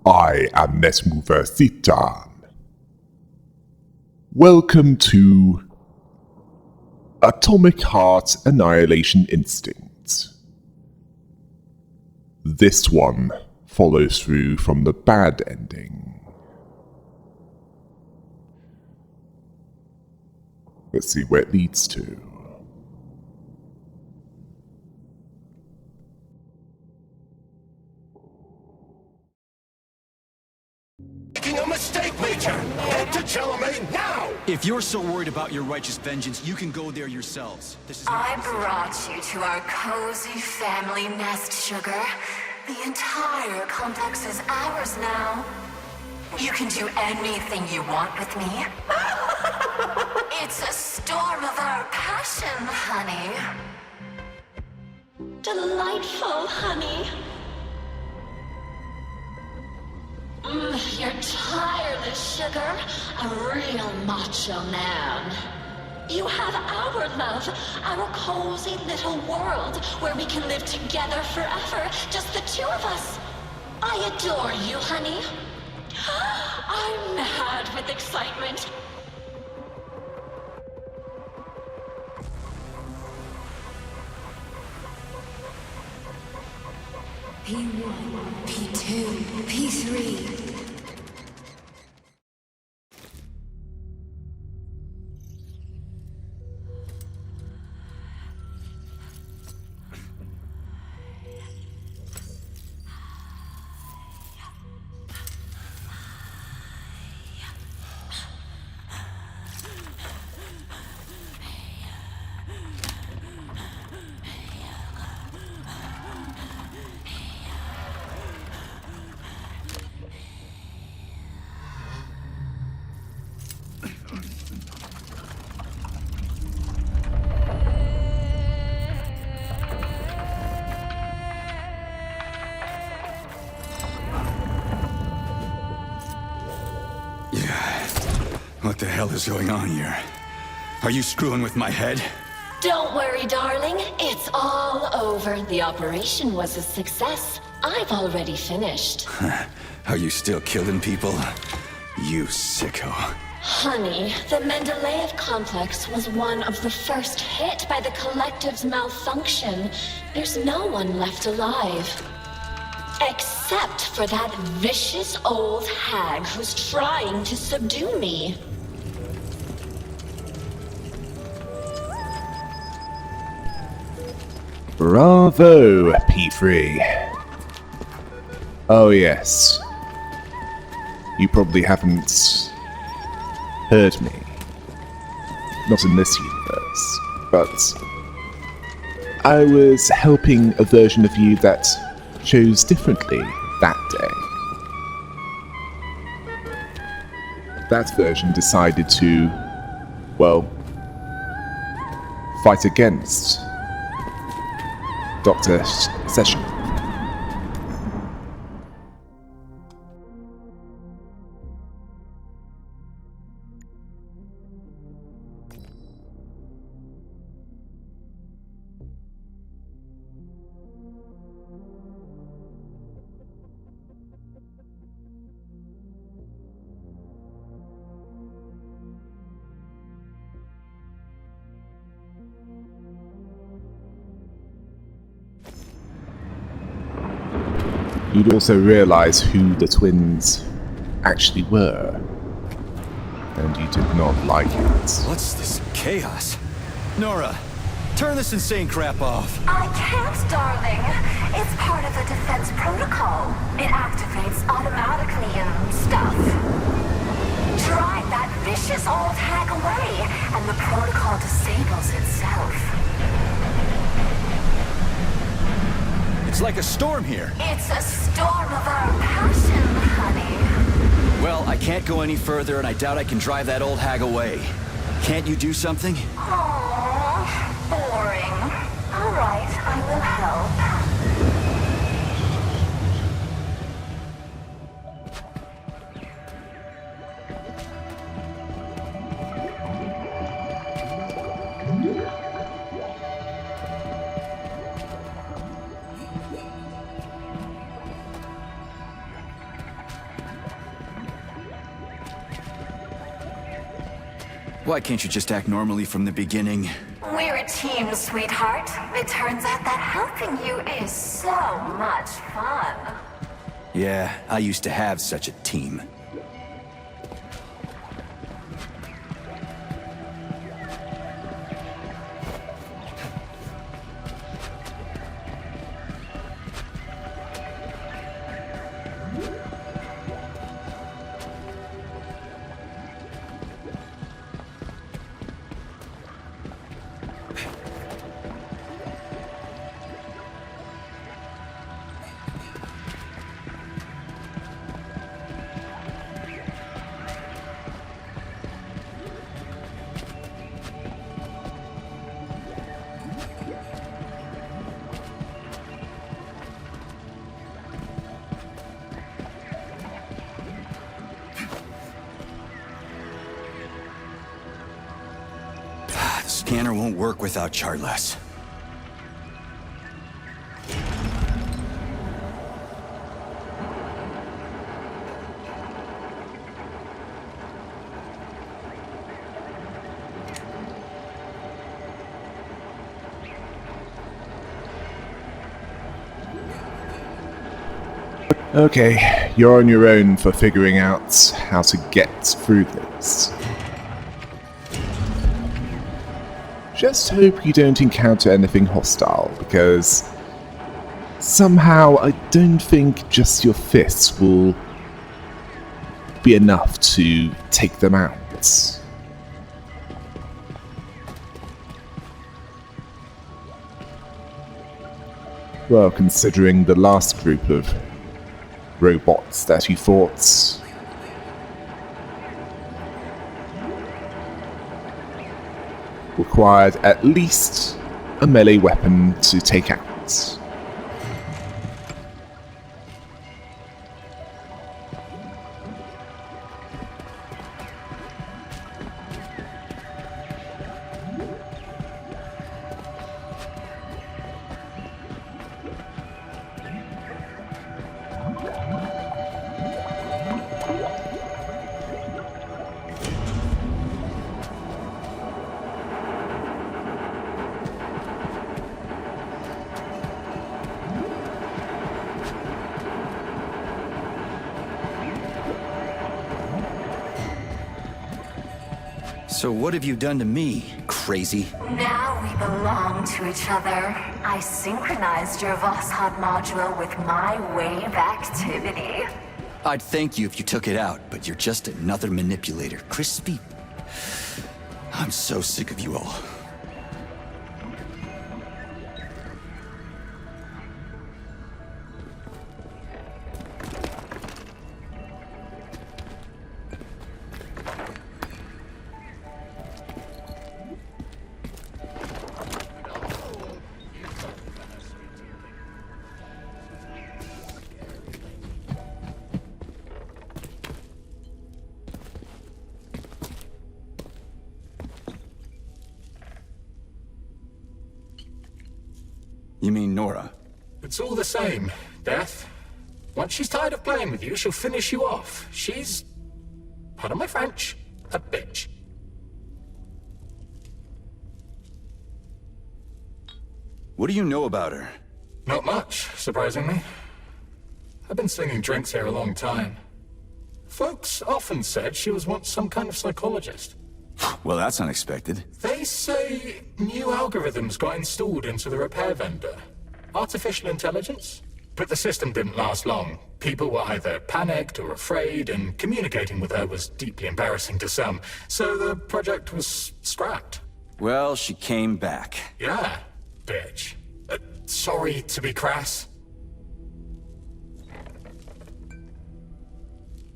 I am NetMoverSitan. Welcome to Atomic Heart Annihilation Instinct. This one follows through from the bad ending. Let's see where it leads to. Making a mistake, Major! Head to Chalamet now! If you're so worried about your righteous vengeance, you can go there yourselves. This is I brought you to our cozy family nest, Sugar. The entire complex is ours now. You can do anything you want with me. It's a storm of our passion, honey. Delightful, honey. You're tireless, Sugar. A real macho man. You have our love, our cozy little world where we can live together forever, just the two of us. I adore you, honey. I'm mad with excitement. P1, P2, P3. What the hell is going on here? Are you screwing with my head? Don't worry, darling. It's all over. The operation was a success. I've already finished. Are you still killing people? You sicko. Honey, the Mendeleev complex was one of the first hit by the collective's malfunction. There's no one left alive. Except for that vicious old hag who's trying to subdue me. Bravo, P3. Oh yes. You probably haven't heard me. Not in this universe, but I was helping a version of you that chose differently that day. That version decided to, well, fight against Dr. Session. You'd also realize who the twins actually were, and you did not like it. What's this chaos? Nora, turn this insane crap off. I can't, darling. It's part of the defense protocol. It activates automatically and stuff. Drive that vicious old hag away, and the protocol disables itself. It's like a storm here. It's a storm of our passion, honey. Well, I can't go any further, and I doubt I can drive that old hag away. Can't you do something? Aww, boring. All right, I will help. Why can't you just act normally from the beginning? We're a team, sweetheart. It turns out that helping you is so much fun. Yeah, I used to have such a team. The scanner won't work without Charles. Okay, you're on your own for figuring out how to get through this. Just hope you don't encounter anything hostile, because somehow I don't think just your fists will be enough to take them out. Well, considering the last group of robots that you fought, required at least a melee weapon to take out. So what have you done to me, crazy? Now we belong to each other. I synchronized your Vosshod module with my wave activity. I'd thank you if you took it out, but you're just another manipulator. Crispy. I'm so sick of you all. You mean Nora? It's all the same, Death. Once she's tired of playing with you, she'll finish you off. She's, pardon my French, a bitch. What do you know about her? Not much, surprisingly. I've been slinging drinks here a long time. Folks often said she was once some kind of psychologist. Well, that's unexpected. They say new algorithms got installed into the repair vendor. Artificial intelligence? But the system didn't last long. People were either panicked or afraid, and communicating with her was deeply embarrassing to some, so the project was scrapped. Well, she came back. Yeah, bitch. Sorry to be crass.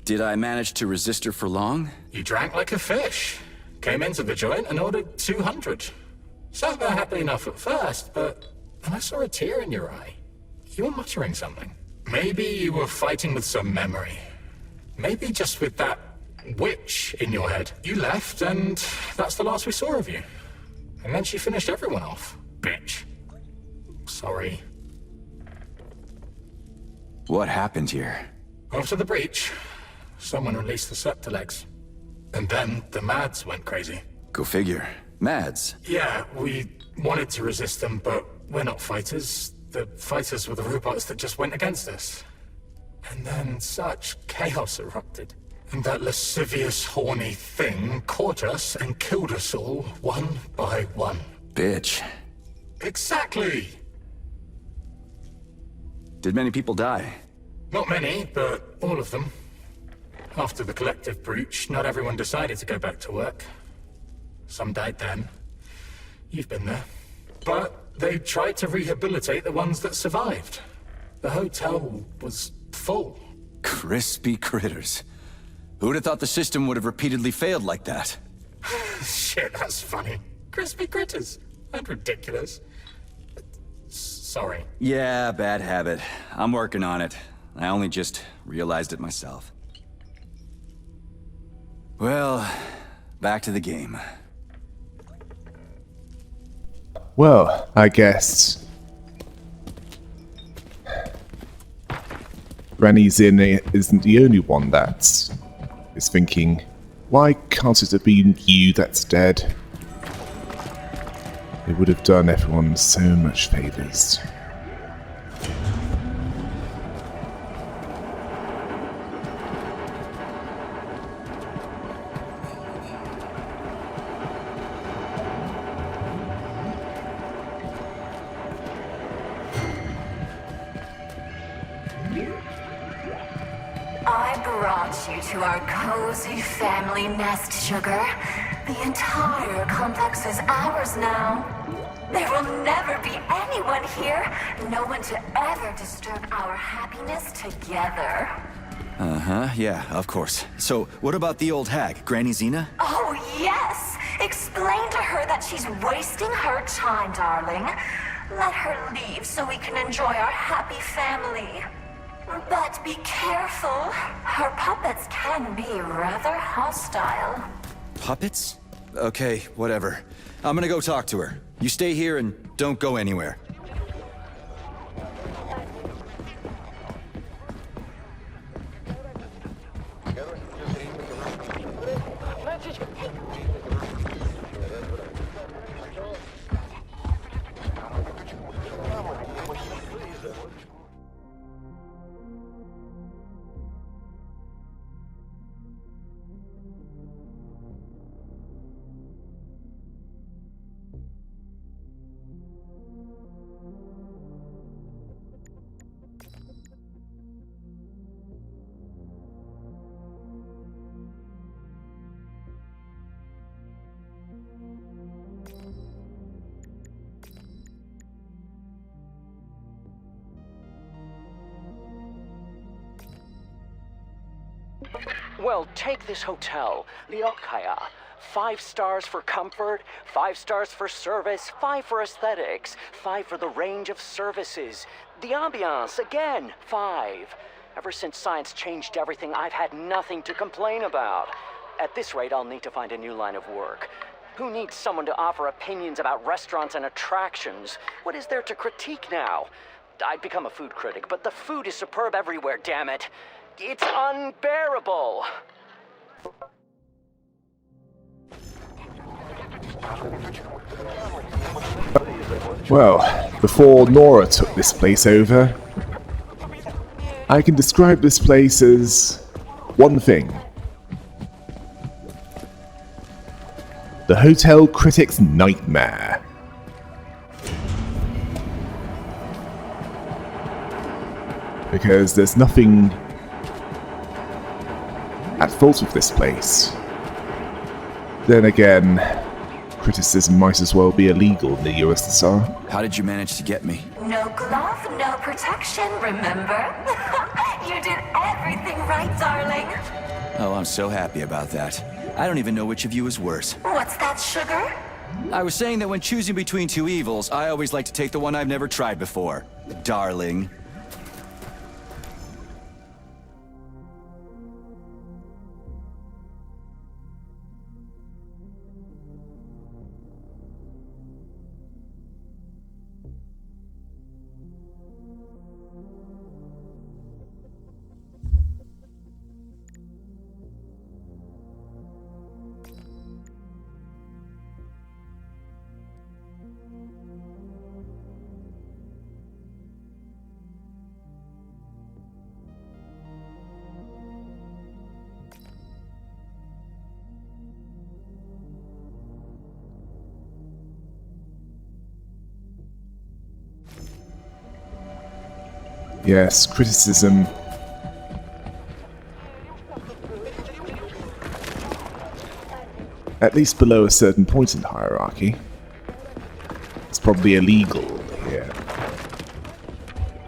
Did I manage to resist her for long? You drank like a fish. Came into the joint and ordered 200. Sat there happy enough at first, but then I saw a tear in your eye. You were muttering something. Maybe you were fighting with some memory. Maybe just with that witch in your head. You left, and that's the last we saw of you. And then she finished everyone off. Bitch. Sorry. What happened here? After the breach, someone released the Septilegs. And then the Mads went crazy. Go figure. Mads. Yeah, we wanted to resist them, but we're not fighters. The fighters were the robots that just went against us. And then such chaos erupted. And that lascivious, horny thing caught us and killed us all, one by one. Bitch. Exactly! Did many people die? Not many, but all of them. After the collective breach, not everyone decided to go back to work. Some died then. You've been there. But they tried to rehabilitate the ones that survived. The hotel was full. Crispy critters. Who'd have thought the system would have repeatedly failed like that? Shit, that's funny. Crispy critters. That's ridiculous. Sorry. Yeah, bad habit. I'm working on it. I only just realized it myself. Well, back to the game. Well, I guess Granny Zinn isn't the only one that is thinking, why can't it have been you that's dead? It would have done everyone so much favors. I brought you to our cozy family nest, Sugar. The entire complex is ours now. There will never be anyone here, no one to ever disturb our happiness together. Uh-huh, yeah, of course. So, what about the old hag, Granny Zena? Oh, yes! Explain to her that she's wasting her time, darling. Let her leave so we can enjoy our happy family. But be careful. Her puppets can be rather hostile. Puppets? Okay, whatever. I'm gonna go talk to her. You stay here and don't go anywhere. Well, take this hotel, the Okaya. 5 stars for comfort, 5 stars for service, 5 for aesthetics, 5 for the range of services. The ambiance, again, 5. Ever since science changed everything, I've had nothing to complain about. At this rate, I'll need to find a new line of work. Who needs someone to offer opinions about restaurants and attractions? What is there to critique now? I'd become a food critic, but the food is superb everywhere, damn it. It's unbearable. Well, before Nora took this place over, I can describe this place as one thing. The hotel critic's nightmare. Because there's nothing at fault with this place. Then again, criticism might as well be illegal in the USSR. How did you manage to get me? No glove, no protection, remember? You did everything right, darling. Oh, I'm so happy about that. I don't even know which of you is worse. What's that, Sugar? I was saying that when choosing between 2 evils, I always like to take the one I've never tried before. Darling. Yes, criticism. At least below a certain point in the hierarchy. It's probably illegal here.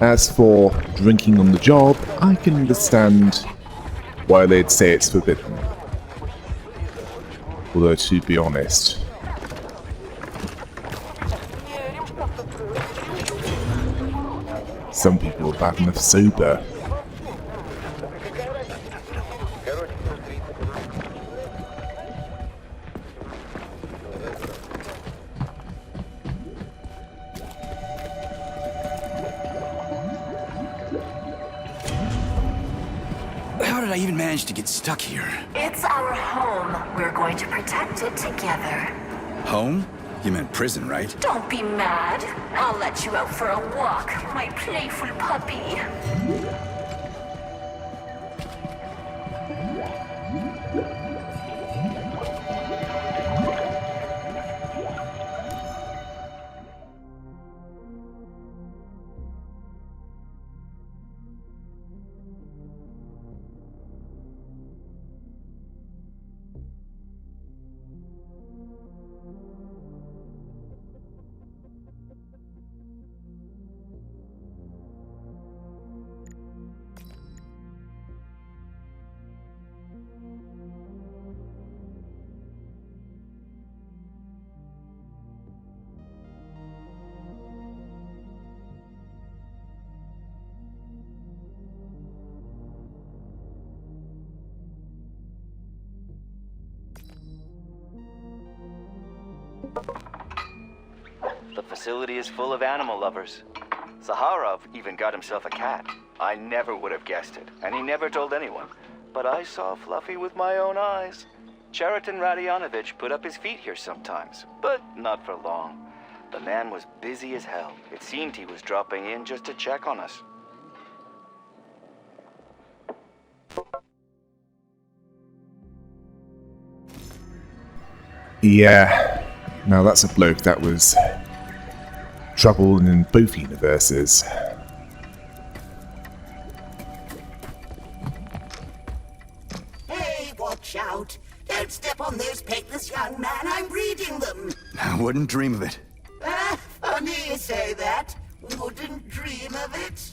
As for drinking on the job, I can understand why they'd say it's forbidden. Although, to be honest, some people are bad enough sober. How did I even manage to get stuck here? It's our home. We're going to protect it together. Home? You meant prison, right? Don't be mad. I'll let you out for a walk, my playful puppy. The facility is full of animal lovers. Zaharov even got himself a cat. I never would have guessed it, and he never told anyone. But I saw Fluffy with my own eyes. Cheriton Radionovich put up his feet here sometimes, but not for long. The man was busy as hell. It seemed he was dropping in just to check on us. Yeah, now that's a bloke that was trouble in both universes. Hey, watch out. Don't step on those papers, young man. I'm reading them. I wouldn't dream of it. Funny you say that. Wouldn't dream of it.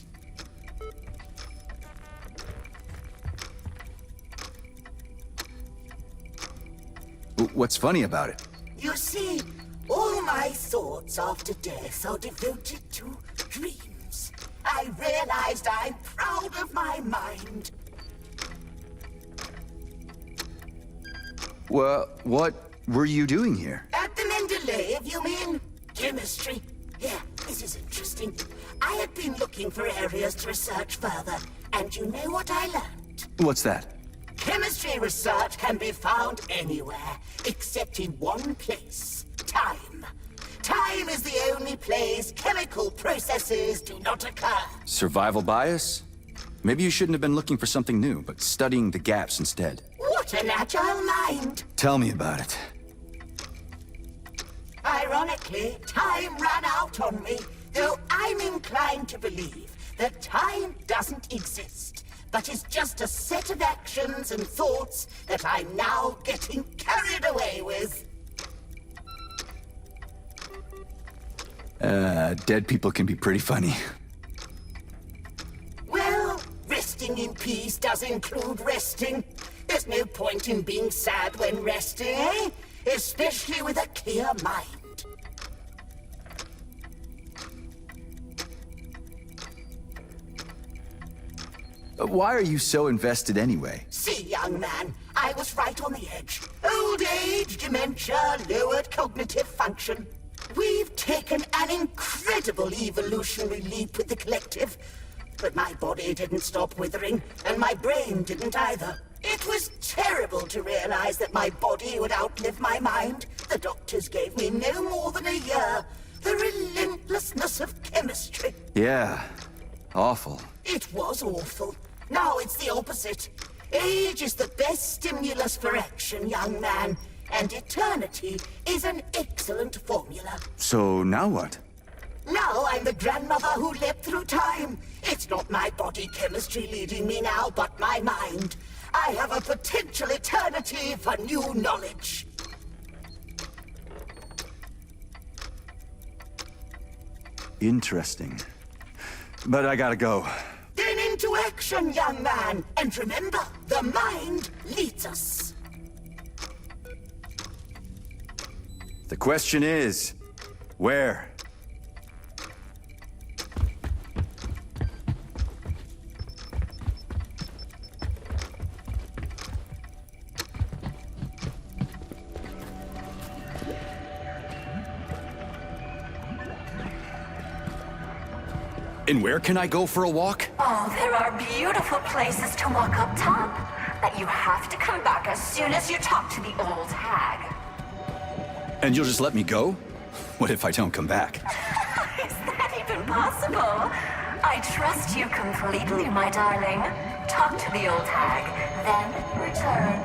What's funny about it? You see, all my thoughts after death are devoted to dreams. I realized I'm proud of my mind. Well, what were you doing here? At the Mendeleev, you mean? Chemistry. Yeah, this is interesting. I had been looking for areas to research further, and you know what I learned? What's that? Chemistry research can be found anywhere, except in one place. Time. Time is the only place chemical processes do not occur. Survival bias? Maybe you shouldn't have been looking for something new, but studying the gaps instead. What an agile mind! Tell me about it. Ironically, time ran out on me, though I'm inclined to believe that time doesn't exist, but is just a set of actions and thoughts that I'm now getting carried away with. Dead people can be pretty funny. Well, resting in peace does include resting. There's no point in being sad when resting, eh? Especially with a clear mind. Why are you so invested anyway? See, young man, I was right on the edge. Old age, dementia, lowered cognitive function. We've taken an incredible evolutionary leap with the collective. But my body didn't stop withering, and my brain didn't either. It was terrible to realize that my body would outlive my mind. The doctors gave me no more than a year. The relentlessness of chemistry. Yeah, awful. It was awful. Now it's the opposite. Age is the best stimulus for action, young man. And eternity is an excellent formula. So now what? Now I'm the grandmother who leapt through time. It's not my body chemistry leading me now, but my mind. I have a potential eternity for new knowledge. Interesting. But I gotta go. Then into action, young man. And remember, the mind leads us. The question is, where? And where can I go for a walk? Oh, there are beautiful places to walk up top. But you have to come back as soon as you talk to the old hag. And you'll just let me go? What if I don't come back? Is that even possible? I trust you completely, my darling. Talk to the old hag, then return.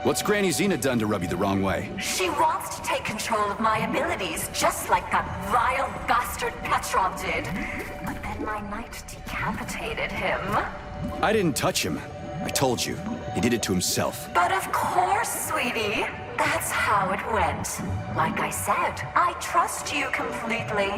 What's Granny Xena done to rub you the wrong way? She wants to take control of my abilities, just like that vile bastard Petrov did. But then my knight decapitated him. I didn't touch him. I told you. He did it to himself. But of course, sweetie. That's how it went. Like I said, I trust you completely.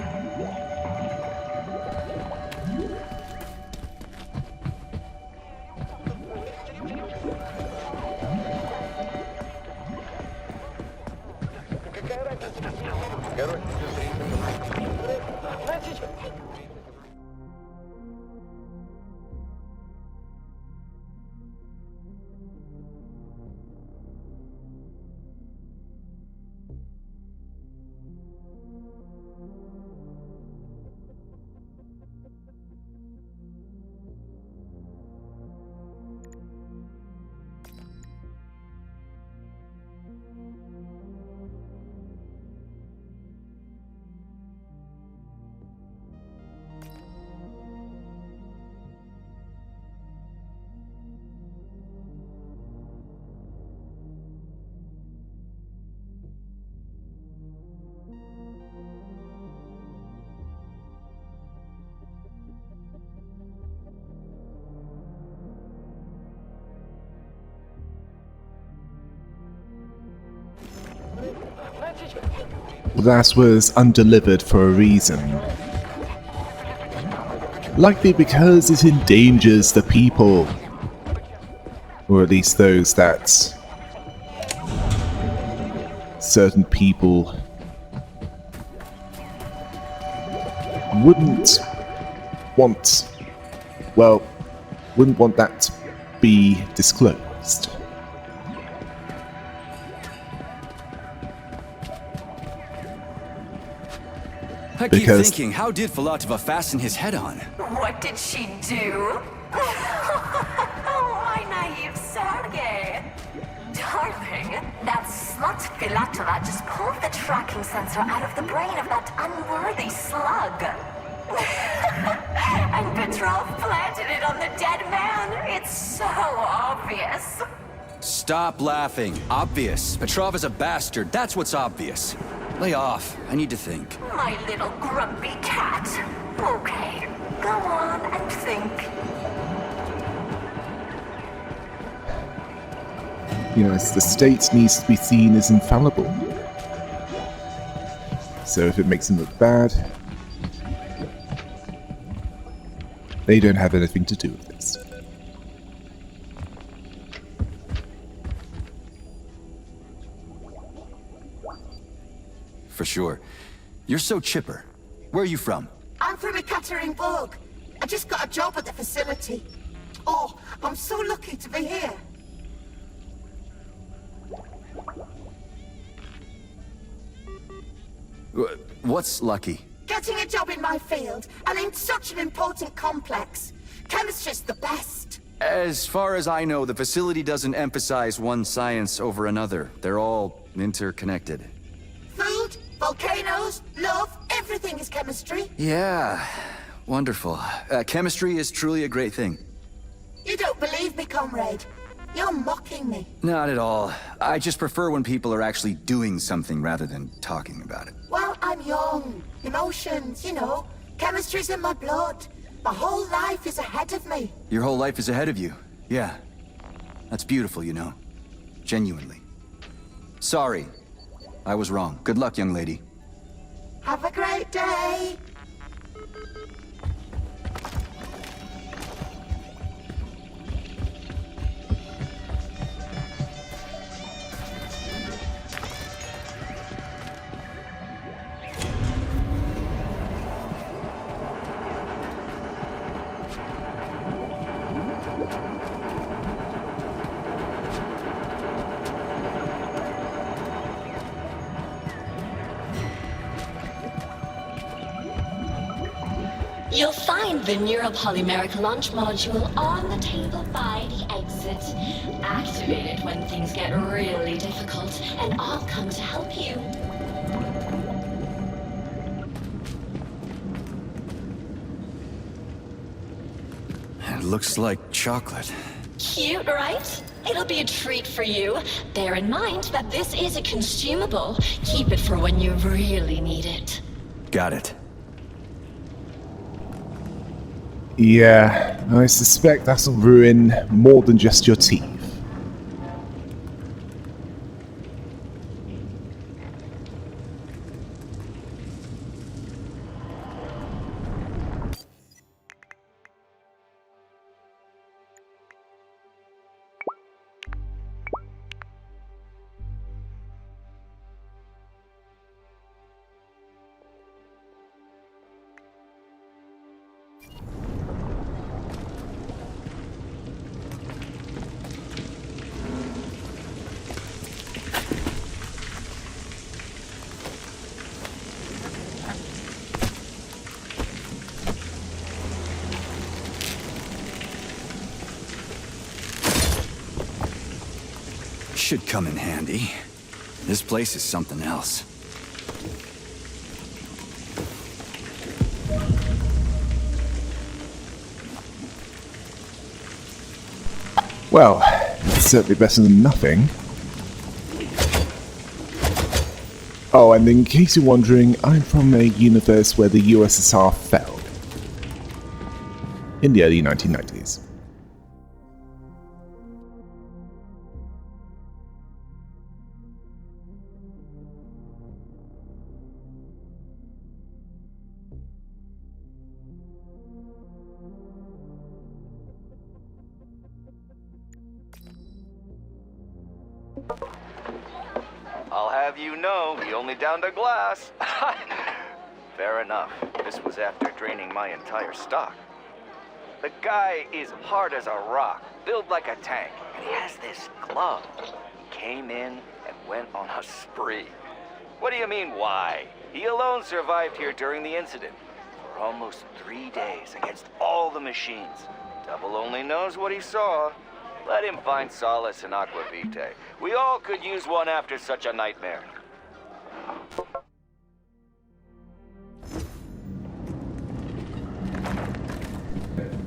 That was undelivered for a reason. Likely because it endangers the people. Or at least those that certain people wouldn't want that to be disclosed. I keep thinking, how did Filatova fasten his head on? What did she do? My naive Sergei. Darling, that slut Filatova just pulled the tracking sensor out of the brain of that unworthy slug. And Petrov planted it on the dead man. It's so obvious. Stop laughing. Obvious. Petrov is a bastard. That's what's obvious. Lay off. I need to think. My little grumpy cat. Okay, go on and think. Yes, the state needs to be seen as infallible. So if it makes them look bad, they don't have anything to do with this. For sure. You're so chipper. Where are you from? I'm from Ekaterinburg. I just got a job at the facility. Oh, I'm so lucky to be here. What's lucky? Getting a job in my field, and in such an important complex. Chemistry's the best. As far as I know, the facility doesn't emphasize one science over another. They're all interconnected. Food, volcanoes, love, everything is chemistry. Yeah, wonderful. Chemistry is truly a great thing. You don't believe me, comrade? You're mocking me. Not at all. I just prefer when people are actually doing something rather than talking about it. Well, I'm young. Emotions, you know. Chemistry's in my blood. My whole life is ahead of me. Your whole life is ahead of you. Yeah. That's beautiful, you know. Genuinely. Sorry. I was wrong. Good luck, young lady. Have a great day. You'll find the neuropolymeric launch module on the table by the exit. Activate it when things get really difficult, and I'll come to help you. It looks like chocolate. Cute, right? It'll be a treat for you. Bear in mind that this is a consumable. Keep it for when you really need it. Got it. Yeah, I suspect that'll ruin more than just your teeth. Should come in handy. This place is something else. Well, it's certainly better than nothing. Oh, and in case you're wondering, I'm from a universe where the USSR fell. In the early 1990s. I'll have you know, he only downed a glass. Fair enough. This was after draining my entire stock. The guy is hard as a rock, built like a tank, and he has this glove. He came in and went on a spree. What do you mean, why? He alone survived here during the incident. For almost 3 days against all the machines. Devil only knows what he saw. Let him find solace in Aqua Vitae. We all could use one after such a nightmare.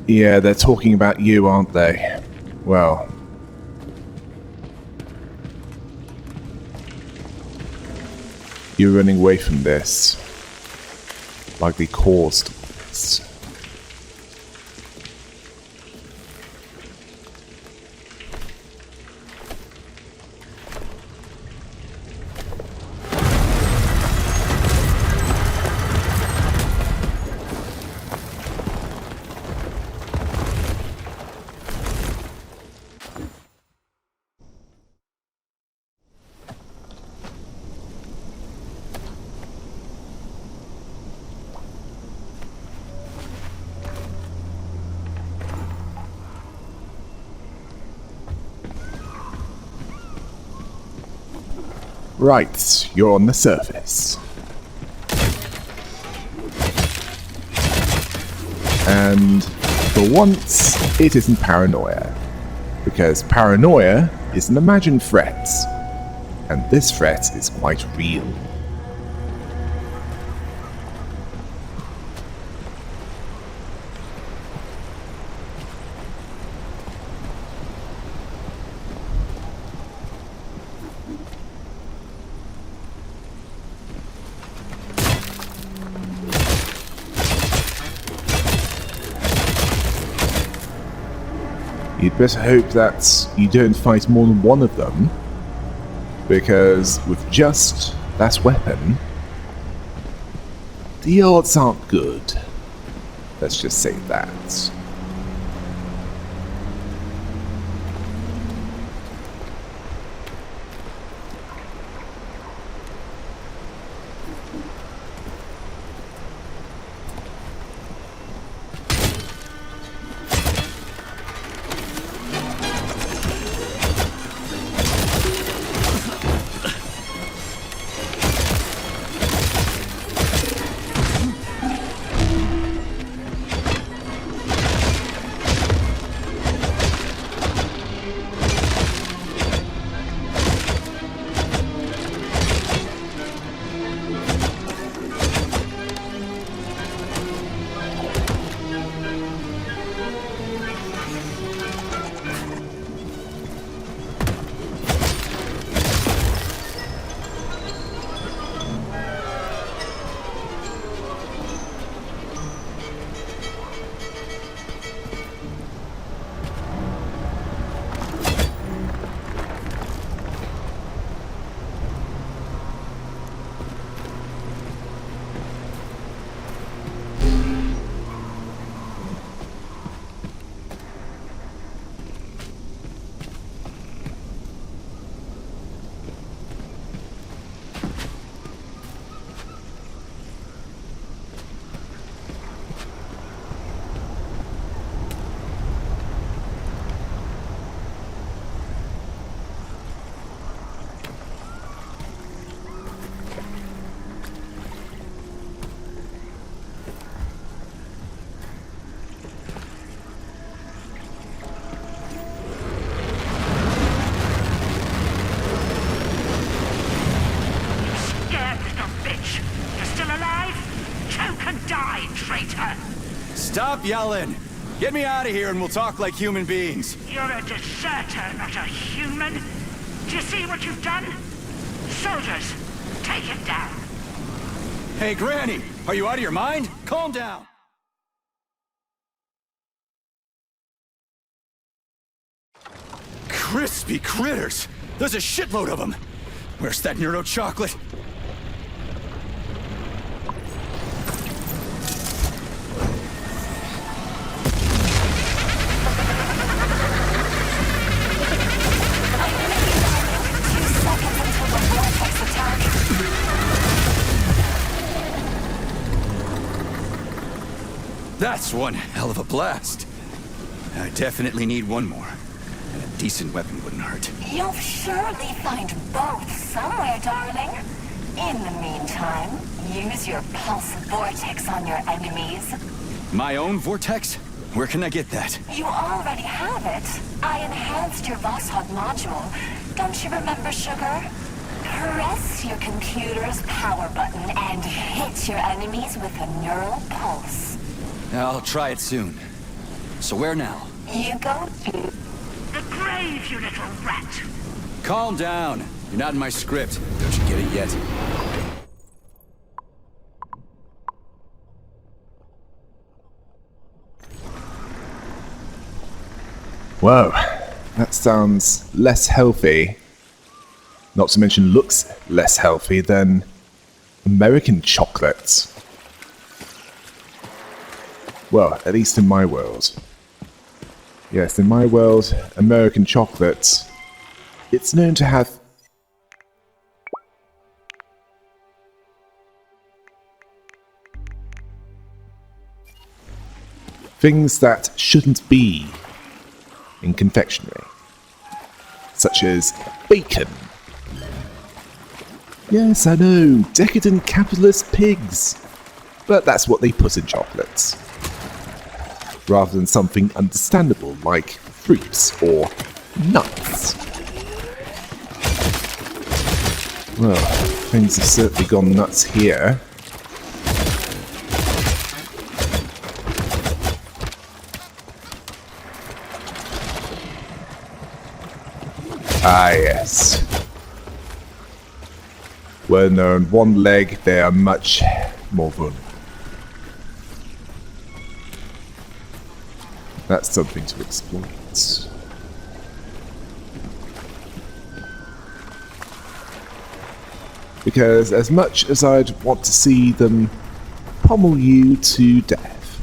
Yeah, they're talking about you, aren't they? Well... you're running away from this. Likely caused this. Right, you're on the surface. And for once, it isn't paranoia. Because paranoia is an imagined threat. And this threat is quite real. You'd better hope that you don't fight more than one of them, because with just that weapon, the odds aren't good. Let's just say that. Stop yelling! Get me out of here and we'll talk like human beings. You're a deserter, not a human. Do you see what you've done? Soldiers, take him down. Hey, Granny! Are you out of your mind? Calm down! Crispy critters! There's a shitload of them! Where's that Neuro chocolate? That's one hell of a blast. I definitely need one more. And a decent weapon wouldn't hurt. You'll surely find both somewhere, darling. In the meantime, use your pulse vortex on your enemies. My own vortex? Where can I get that? You already have it. I enhanced your Vosshod module. Don't you remember, Sugar? Press your computer's power button and hit your enemies with a neural pulse. I'll try it soon. So where now? You go to the grave, you little rat. Calm down. You're not in my script. Don't you get it yet? Whoa, that sounds less healthy. Not to mention looks less healthy than American chocolates. Well, at least in my world. Yes, in my world, American chocolate, it's known to have things that shouldn't be in confectionery, such as bacon. Yes, I know, decadent capitalist pigs, but that's what they put in chocolates, rather than something understandable like fruits or nuts. Well, things have certainly gone nuts here. Ah, yes. When they're on one leg, they are much more vulnerable. That's something to exploit. Because as much as I'd want to see them pummel you to death,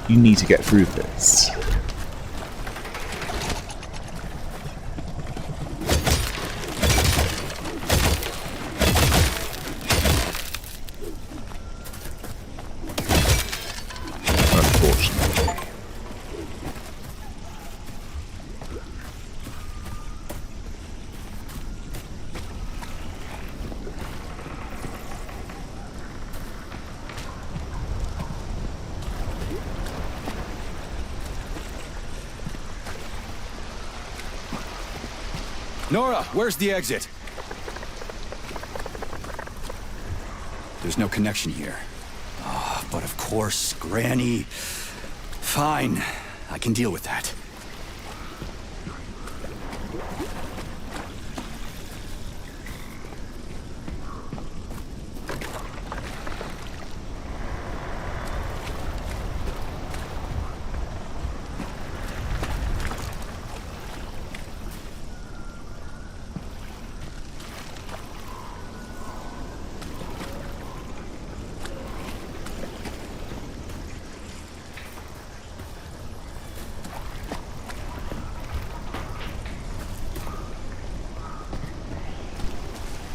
you need to get through this. Unfortunately. Nora, where's the exit? There's no connection here. Ah, but of course, Granny. Fine, I can deal with that.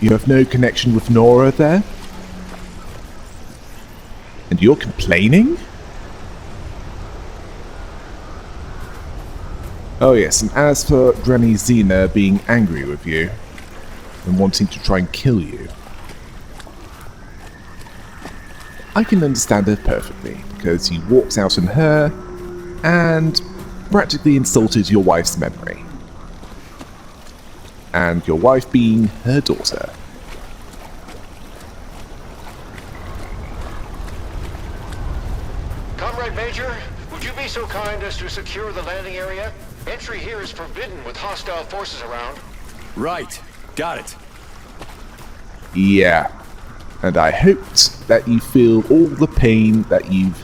You have no connection with Nora there? And you're complaining? Oh yes, and as for Granny Xena being angry with you and wanting to try and kill you, I can understand her perfectly, because you walked out on her and practically insulted your wife's memory. And your wife being her daughter. Comrade Major, would you be so kind as to secure the landing area? Entry here is forbidden with hostile forces around. Right, got it. Yeah. And I hoped that you feel all the pain that you've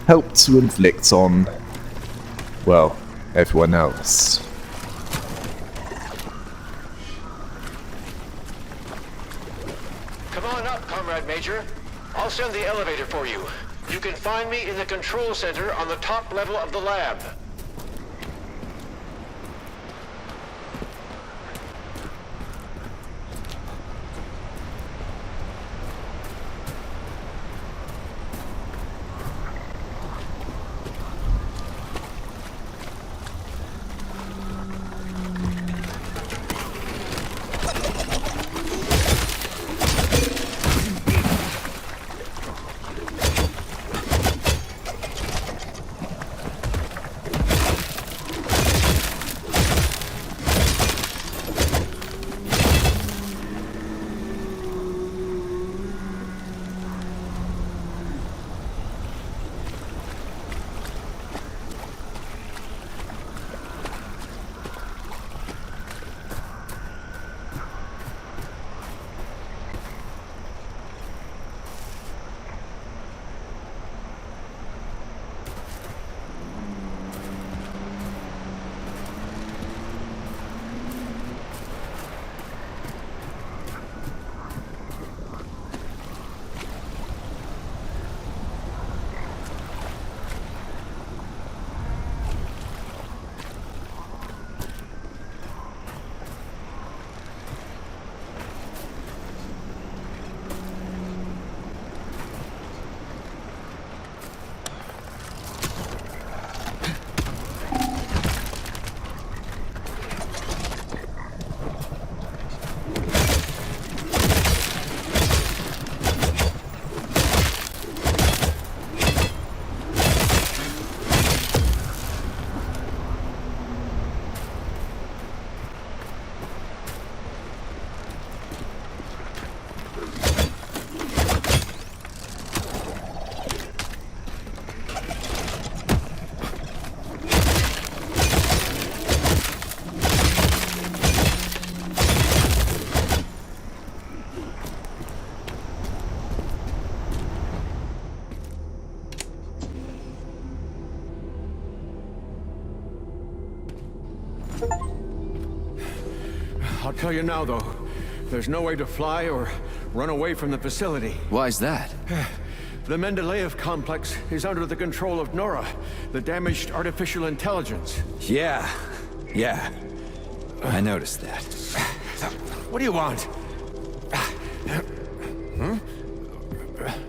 helped to inflict on, well, everyone else. Come on up, Comrade Major. I'll send the elevator for you. You can find me in the control center on the top level of the lab. I'll tell you now, though. There's no way to fly or run away from the facility. Why's that? The Mendeleev complex is under the control of Nora, the damaged artificial intelligence. Yeah. I noticed that. What do you want?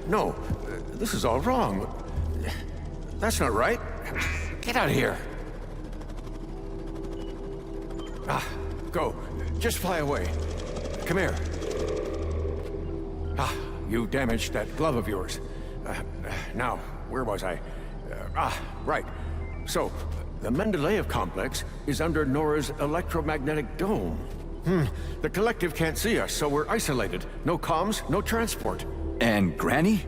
No, this is all wrong. That's not right. Get out of here. Go. Just fly away. Come here. You damaged that glove of yours. Now, where was I? Right. So, the Mendeleev complex is under Nora's electromagnetic dome. The collective can't see us, so we're isolated. No comms, no transport. And Granny?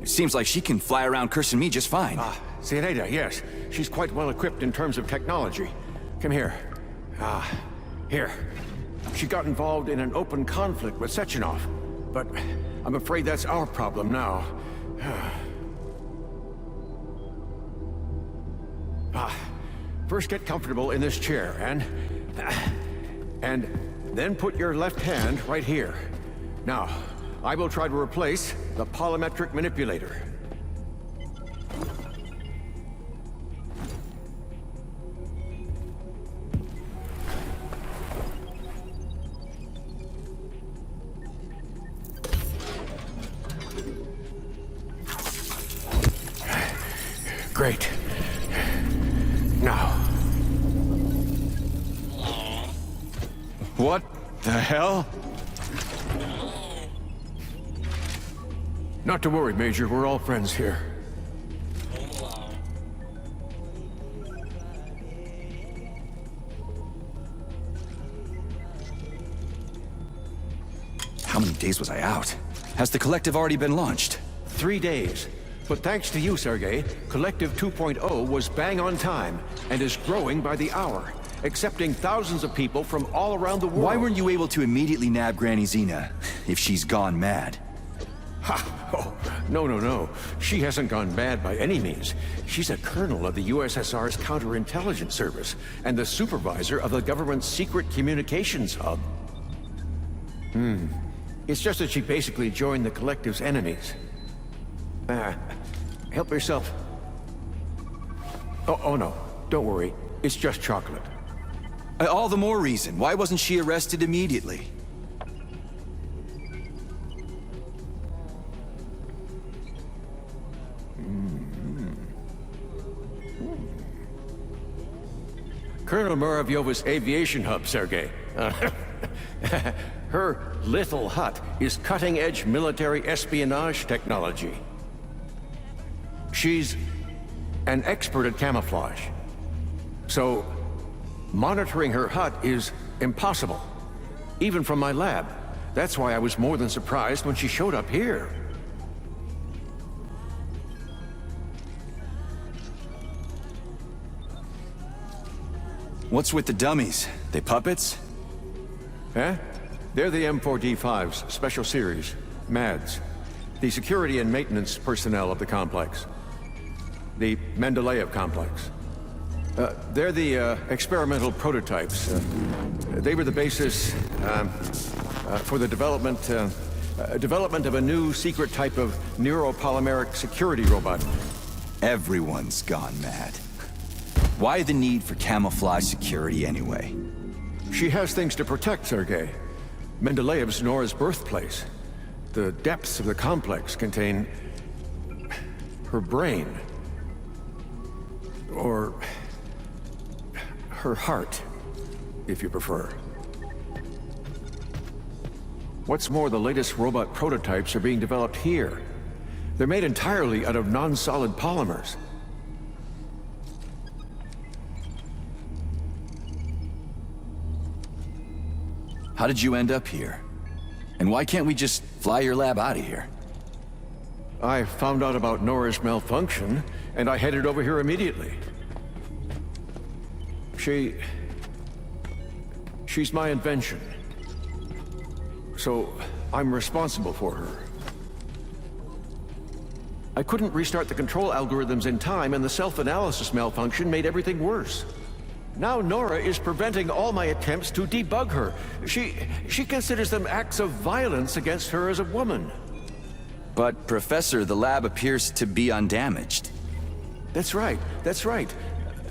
It seems like she can fly around cursing me just fine. Zireda, yes. She's quite well equipped in terms of technology. Come here. Here. She got involved in an open conflict with Sechenov, but I'm afraid that's our problem now. First get comfortable in this chair, and then put your left hand right here. Now, I will try to replace the polymetric manipulator. Great. Now. What the hell? Not to worry, Major. We're all friends here. How many days was I out? Has the collective already been launched? 3 days. But thanks to you, Sergei, Collective 2.0 was bang on time and is growing by the hour, accepting thousands of people from all around the world. Why weren't you able to immediately nab Granny Xena if she's gone mad? Oh, no. She hasn't gone mad by any means. She's a colonel of the USSR's counterintelligence service and the supervisor of the government's secret communications hub. It's just that she basically joined the Collective's enemies. Help yourself. Oh no, don't worry. It's just chocolate. All the more reason. Why wasn't she arrested immediately? Colonel Muravyova's aviation hub, Sergei. Her little hut is cutting-edge military espionage technology. She's an expert at camouflage. So, monitoring her hut is impossible. Even from my lab. That's why I was more than surprised when she showed up here. What's with the dummies? They puppets? They're the M4D5's special series, MADS. The security and maintenance personnel of the complex. The Mendeleev complex. They're the experimental prototypes. They were the basis for the development of a new secret type of neuropolymeric security robot. Everyone's gone mad. Why the need for camouflage security anyway? She has things to protect, Sergei. Mendeleev's Nora's birthplace. The depths of the complex contain her brain. Or her heart, if you prefer. What's more, the latest robot prototypes are being developed here. They're made entirely out of non-solid polymers. How did you end up here? And why can't we just fly your lab out of here? I found out about Nora's malfunction, and I headed over here immediately. She's my invention. So, I'm responsible for her. I couldn't restart the control algorithms in time, and the self-analysis malfunction made everything worse. Now Nora is preventing all my attempts to debug her. She considers them acts of violence against her as a woman. But, Professor, the lab appears to be undamaged. That's right, that's right.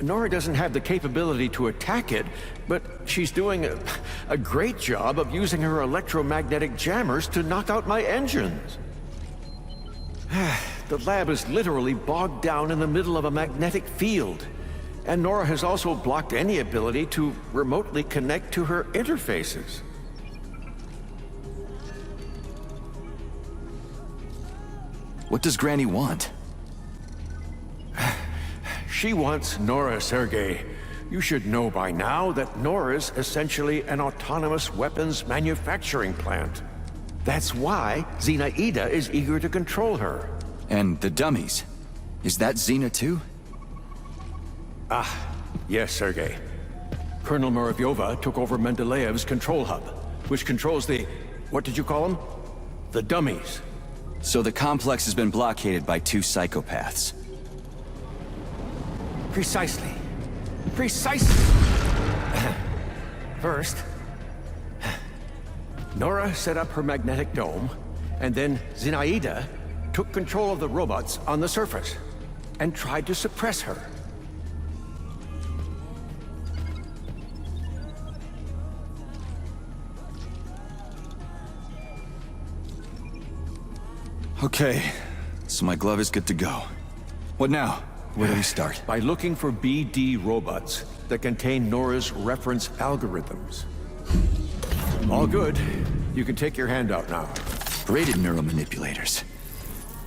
Nora doesn't have the capability to attack it, but she's doing a great job of using her electromagnetic jammers to knock out my engines. The lab is literally bogged down in the middle of a magnetic field. And Nora has also blocked any ability to remotely connect to her interfaces. What does Granny want? She wants Nora, Sergei. You should know by now that Nora's essentially an autonomous weapons manufacturing plant. That's why Zinaida is eager to control her. And the dummies. Is that Xena too? Yes, Sergei. Colonel Muravyova took over Mendeleev's control hub, which controls the... what did you call them? The dummies. So the complex has been blockaded by two psychopaths. Precisely. Precisely! First, Nora set up her magnetic dome, and then Zinaida took control of the robots on the surface, and tried to suppress her. Okay, so my glove is good to go. What now? Where do we start? By looking for BD robots that contain Nora's reference algorithms. All good. You can take your hand out now. Braided neural manipulators.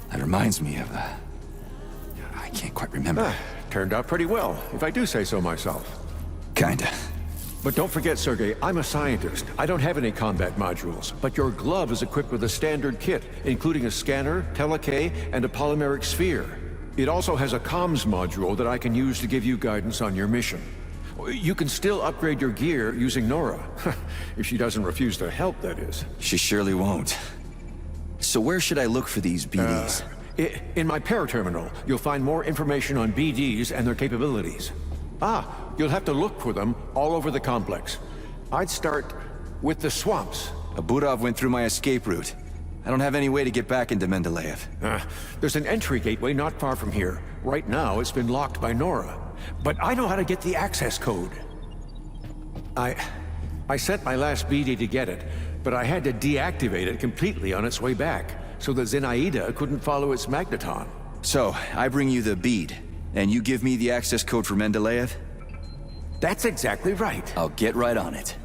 That reminds me of, I can't quite remember. Turned out pretty well, if I do say so myself. Kinda. But don't forget, Sergei, I'm a scientist. I don't have any combat modules, but your glove is equipped with a standard kit, including a scanner, telekay, and a polymeric sphere. It also has a comms module that I can use to give you guidance on your mission. You can still upgrade your gear using Nora. If she doesn't refuse to help, that is. She surely won't. So where should I look for these BDs? In my paraterminal, you'll find more information on BDs and their capabilities. You'll have to look for them all over the complex. I'd start with the swamps. Aburov went through my escape route. I don't have any way to get back into Mendeleev. There's an entry gateway not far from here. Right now, it's been locked by Nora. But I know how to get the access code. I sent my last BD to get it, but I had to deactivate it completely on its way back, so that Zinaida couldn't follow its magneton. So, I bring you the bead, and you give me the access code for Mendeleev? That's exactly right. I'll get right on it.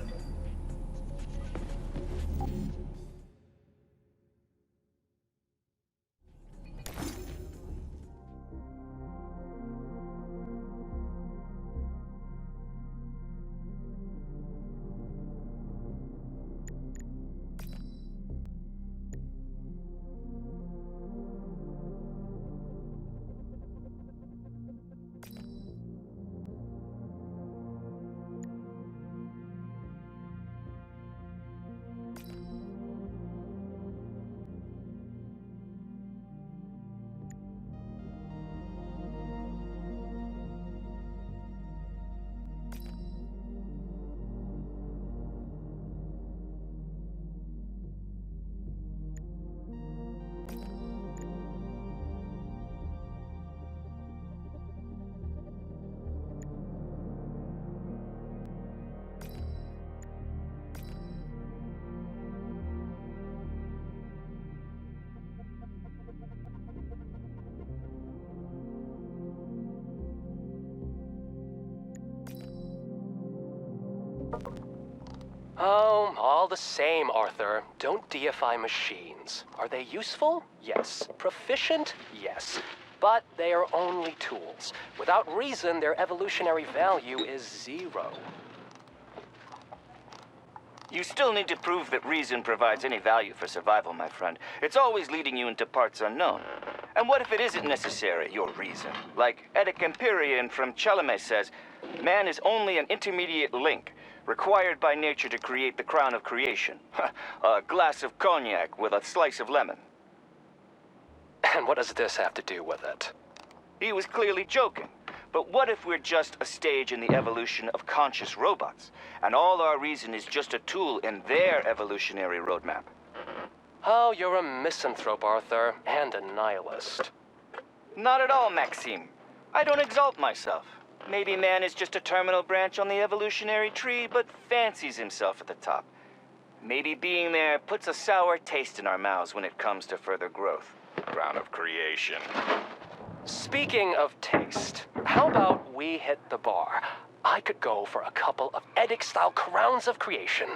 Oh, all the same, Arthur. Don't deify machines. Are they useful? Yes. Proficient? Yes. But they are only tools. Without reason, their evolutionary value is 0. You still need to prove that reason provides any value for survival, my friend. It's always leading you into parts unknown. And what if it isn't necessary, your reason? Like Eddic Empyrean from Chelome says, man is only an intermediate link, required by nature to create the crown of creation. A glass of cognac with a slice of lemon. And what does this have to do with it? He was clearly joking, But what if we're just a stage in the evolution of conscious robots, and all our reason is just a tool in their evolutionary roadmap? Oh, you're a misanthrope, Arthur, and a nihilist. Not at all, Maxime. I don't exalt myself. Maybe man is just a terminal branch on the evolutionary tree, but fancies himself at the top. Maybe being there puts a sour taste in our mouths when it comes to further growth. Crown of creation. Speaking of taste, how about we hit the bar? I could go for a couple of Edic-style crowns of creation.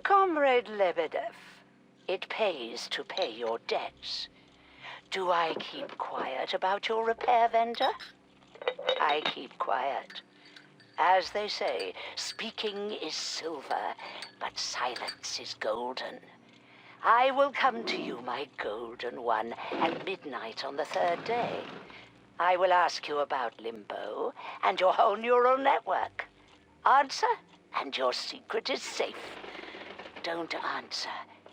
Comrade Lebedev, it pays to pay your debts. Do I keep quiet about your repair vendor? I keep quiet. As they say, speaking is silver, but silence is golden. I will come to you, my golden one, at midnight on the third day. I will ask you about Limbo and your whole neural network. Answer, and your secret is safe. Don't answer,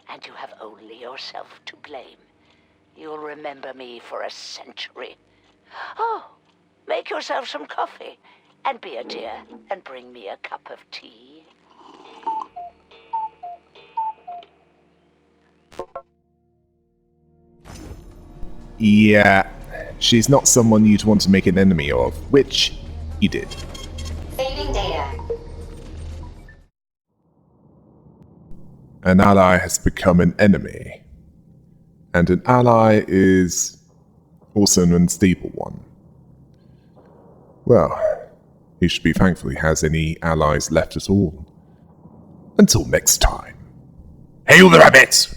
and you have only yourself to blame. You'll remember me for a century. Oh, make yourself some coffee, and be a dear, and bring me a cup of tea. Yeah, she's not someone you'd want to make an enemy of, which you did. Saving data. An ally has become an enemy. And an ally is also an unstable one. Well, he should be thankful he has any allies left at all. Until next time. Hail the rabbits!